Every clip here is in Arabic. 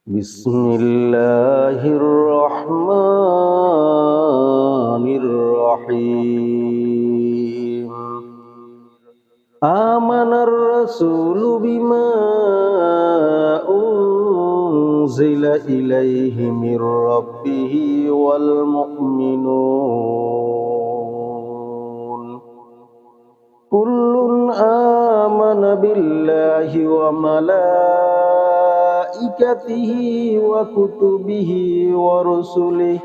بسم الله الرحمن الرحيم آمن الرسول بما أنزل إليه من ربه والمؤمنون كل آمن بالله وملائكته وكتبه ورسله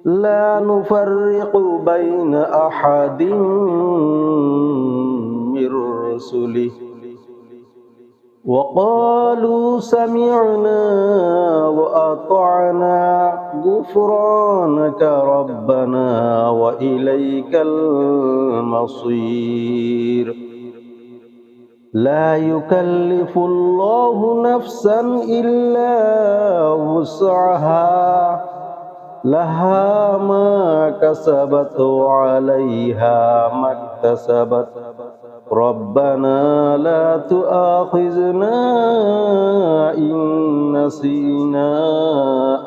لا نفرق بين أحد من رسله وقالوا سمعنا وأطعنا غفرانك ربنا وإليك المصير لا يكلف الله نفسا إلا وسعها لها ما كسبت وعليها ما اكتسبت ربنا لا تؤاخذنا إن نسينا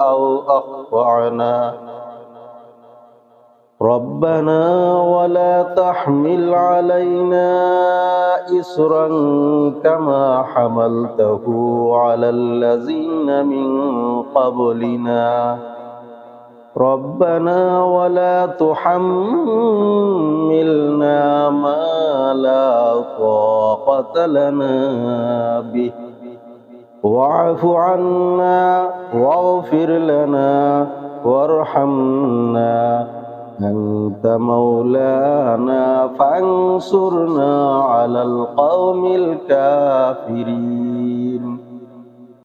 أو أخطأنا ربنا ولا تحمل علينا إصرا كما حملته على الذين من قبلنا ربنا ولا تحملنا ما لا طاقة لنا به واعف عنا واغفر لنا وارحمنا أنت مولانا فانصرنا على القوم الكافرين